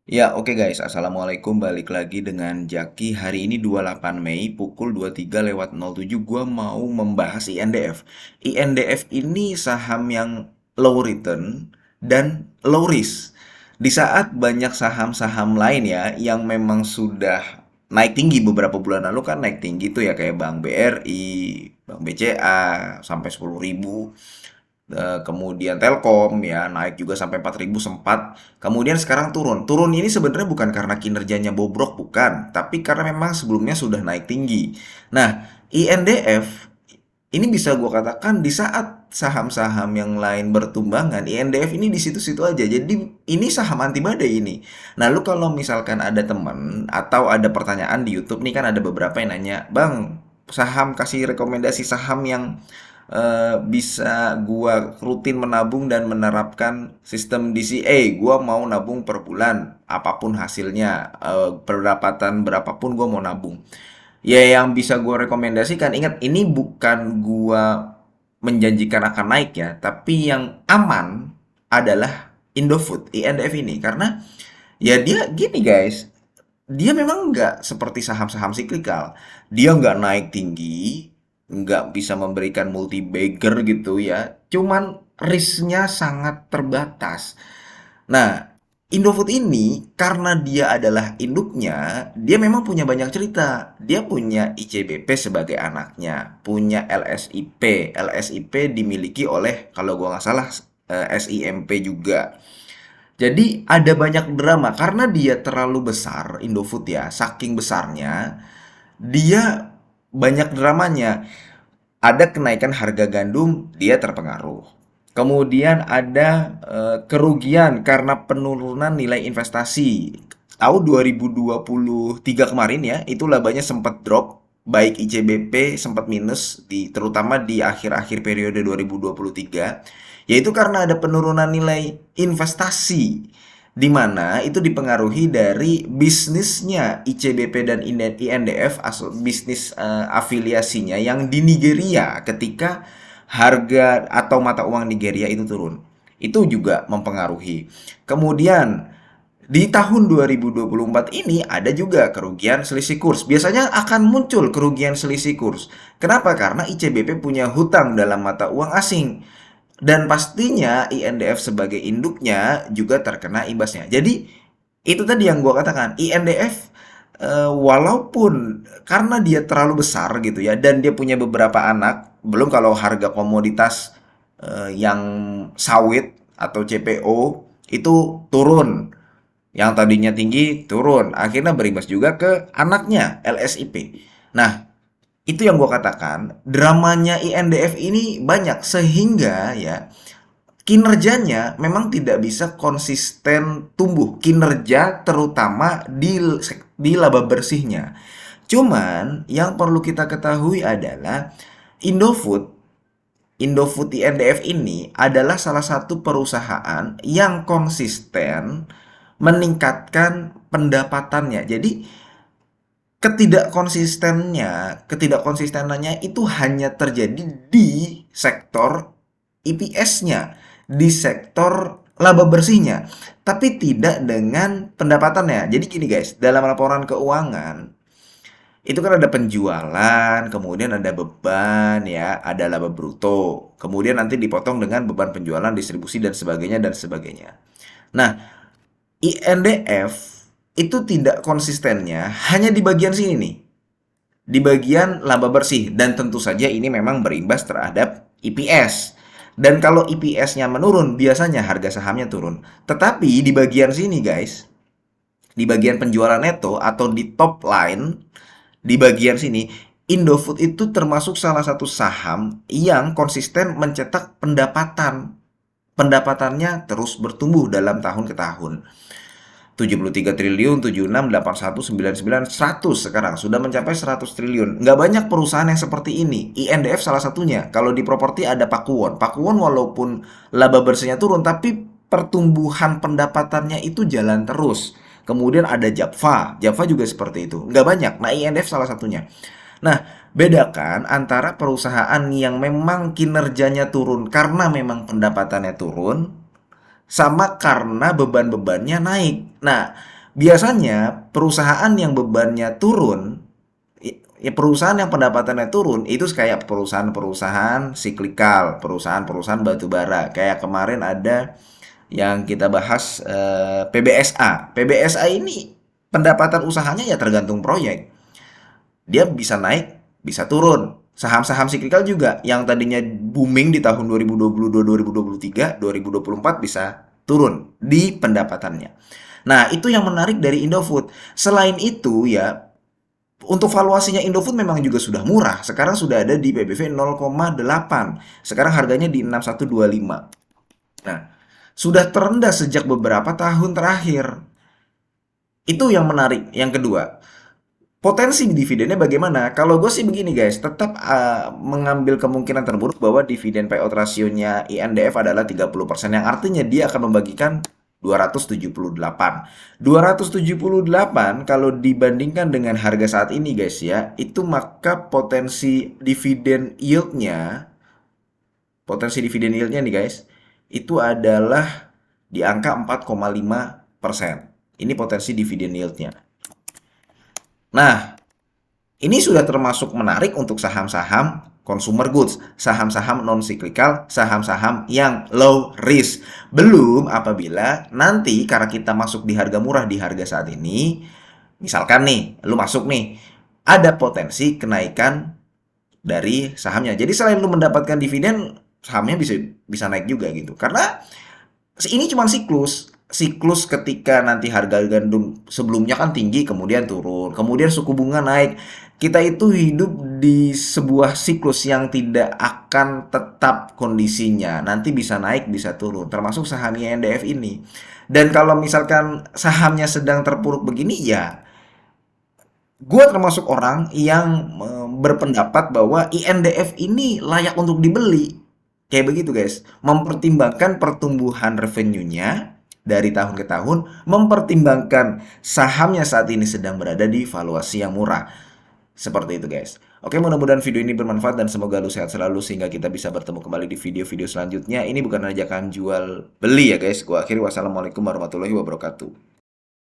Ya, oke guys. Assalamualaikum. Balik lagi dengan Jaki. Hari ini 28 Mei pukul 23:07 gua mau membahas INDF. INDF ini saham yang low return dan low risk. Di saat banyak saham-saham lain ya yang memang sudah naik tinggi beberapa bulan lalu kan naik tinggi tuh ya kayak Bank BRI, Bank BCA sampai 10.000. Kemudian Telkom ya naik juga sampai 4.000 sempat. Kemudian sekarang turun. Turun ini sebenarnya bukan karena kinerjanya bobrok, bukan, tapi karena memang sebelumnya sudah naik tinggi. Nah, INDF ini bisa gue katakan di saat saham-saham yang lain bertumbangan, INDF ini di situ-situ aja. Jadi ini saham anti badai ini. Nah, lu kalau misalkan ada temen atau ada pertanyaan di YouTube nih kan ada beberapa yang nanya, "Bang, saham kasih rekomendasi saham yang bisa gua rutin menabung dan menerapkan sistem DCA. Gua mau nabung per bulan, apapun hasilnya, pendapatan berapapun gua mau nabung." Ya yang bisa gua rekomendasikan, ingat ini bukan gua menjanjikan akan naik ya, tapi yang aman adalah Indofood, INDF ini. Karena ya dia gini guys, dia memang nggak seperti saham-saham siklikal. Dia nggak naik tinggi, nggak bisa memberikan multi bagger gitu ya. Cuman risknya sangat terbatas. Nah, Indofood ini karena dia adalah induknya, dia memang punya banyak cerita. Dia punya ICBP sebagai anaknya, punya LSIP. LSIP dimiliki oleh kalau gua nggak salah SIMP juga. Jadi ada banyak drama karena dia terlalu besar Indofood ya, saking besarnya dia banyak dramanya. Ada kenaikan harga gandum, dia terpengaruh. Kemudian ada kerugian karena penurunan nilai investasi. Tahun 2023 kemarin ya, itu labanya sempat drop, baik ICBP sempat minus terutama di akhir-akhir periode 2023, yaitu karena ada penurunan nilai investasi di mana itu dipengaruhi dari bisnisnya ICBP dan INDF, bisnis afiliasinya yang di Nigeria ketika harga atau mata uang Nigeria itu turun. Itu juga mempengaruhi. Kemudian di tahun 2024 ini ada juga kerugian selisih kurs. Biasanya akan muncul kerugian selisih kurs. Kenapa? Karena ICBP punya hutang dalam mata uang asing. Dan pastinya INDF sebagai induknya juga terkena imbasnya. Jadi itu tadi yang gua katakan, INDF walaupun karena dia terlalu besar gitu ya dan dia punya beberapa anak, belum kalau harga komoditas yang sawit atau CPO itu turun. Yang tadinya tinggi turun, akhirnya berimbas juga ke anaknya LSIP. Nah, itu yang gua katakan, dramanya INDF ini banyak sehingga ya kinerjanya memang tidak bisa konsisten tumbuh. Kinerja terutama di laba bersihnya. Cuman yang perlu kita ketahui adalah Indofood Indofood INDF ini adalah salah satu perusahaan yang konsisten meningkatkan pendapatannya. Jadi ketidakkonsistenannya itu hanya terjadi di sektor IPS-nya, di sektor laba bersihnya, tapi tidak dengan pendapatannya. Jadi gini guys, dalam laporan keuangan itu kan ada penjualan, kemudian ada beban ya, ada laba bruto, kemudian nanti dipotong dengan beban penjualan, distribusi dan sebagainya dan sebagainya. Nah, INDF itu tidak konsistennya hanya di bagian sini nih, di bagian laba bersih, dan tentu saja ini memang berimbas terhadap EPS. Dan kalau EPS-nya menurun, biasanya harga sahamnya turun. Tetapi di bagian sini guys, di bagian penjualan neto atau di top line, di bagian sini, Indofood itu termasuk salah satu saham yang konsisten mencetak pendapatan. Pendapatannya terus bertumbuh dalam tahun ke tahun. 73 triliun, 76, 81, 99, 100 sekarang. Sudah mencapai 100 triliun. Nggak banyak perusahaan yang seperti ini. INDF salah satunya. Kalau di properti ada Pakuwon. Pakuwon walaupun laba bersihnya turun, tapi pertumbuhan pendapatannya itu jalan terus. Kemudian ada Japfa. Japfa juga seperti itu. Nggak banyak. Nah, INDF salah satunya. Nah, bedakan antara perusahaan yang memang kinerjanya turun karena memang pendapatannya turun sama karena beban-bebannya naik. Nah, Biasanya perusahaan yang bebannya turun, ya perusahaan yang pendapatannya turun itu kayak perusahaan-perusahaan siklikal, perusahaan-perusahaan batu bara. Kayak kemarin ada yang kita bahas PBSA. PBSA ini pendapatan usahanya ya tergantung proyek. Dia bisa naik, bisa turun. Saham-saham siklikal juga yang tadinya booming di tahun 2022, 2023, 2024 bisa turun di pendapatannya. Nah, itu yang menarik dari Indofood. Selain itu ya, untuk valuasinya Indofood memang juga sudah murah. Sekarang sudah ada di PBV 0,8. Sekarang harganya di 6125. Nah, sudah terendah sejak beberapa tahun terakhir. Itu yang menarik. Yang kedua, potensi dividennya bagaimana? Kalau gue sih begini guys, tetap mengambil kemungkinan terburuk bahwa dividen payout rasionya INDF adalah 30%, yang artinya dia akan membagikan 278. 278 kalau dibandingkan dengan harga saat ini guys ya, itu maka potensi dividen yieldnya nih guys, itu adalah di angka 4,5%. Ini potensi dividen yieldnya. Nah, ini sudah termasuk menarik untuk saham-saham consumer goods, saham-saham non-cyclical, saham-saham yang low risk. Belum apabila nanti karena kita masuk di harga murah di harga saat ini, misalkan nih, lu masuk nih, ada potensi kenaikan dari sahamnya. Jadi selain lu mendapatkan dividen, sahamnya bisa bisa naik juga gitu. Karena ini cuma siklus ketika nanti harga gandum sebelumnya kan tinggi kemudian turun, kemudian suku bunga naik. Kita itu hidup di sebuah siklus yang tidak akan tetap kondisinya, nanti bisa naik bisa turun, termasuk saham INDF ini. Dan kalau misalkan sahamnya sedang terpuruk begini ya, gue termasuk orang yang berpendapat bahwa INDF ini layak untuk dibeli. Kayak begitu guys. Mempertimbangkan pertumbuhan revenue-nya dari tahun ke tahun, mempertimbangkan sahamnya saat ini sedang berada di valuasi yang murah. Seperti itu guys. Oke, mudah-mudahan video ini bermanfaat dan semoga lu sehat selalu sehingga kita bisa bertemu kembali di video-video selanjutnya. Ini bukan ajakan jual beli ya guys. Gua akhiri, wassalamualaikum warahmatullahi wabarakatuh.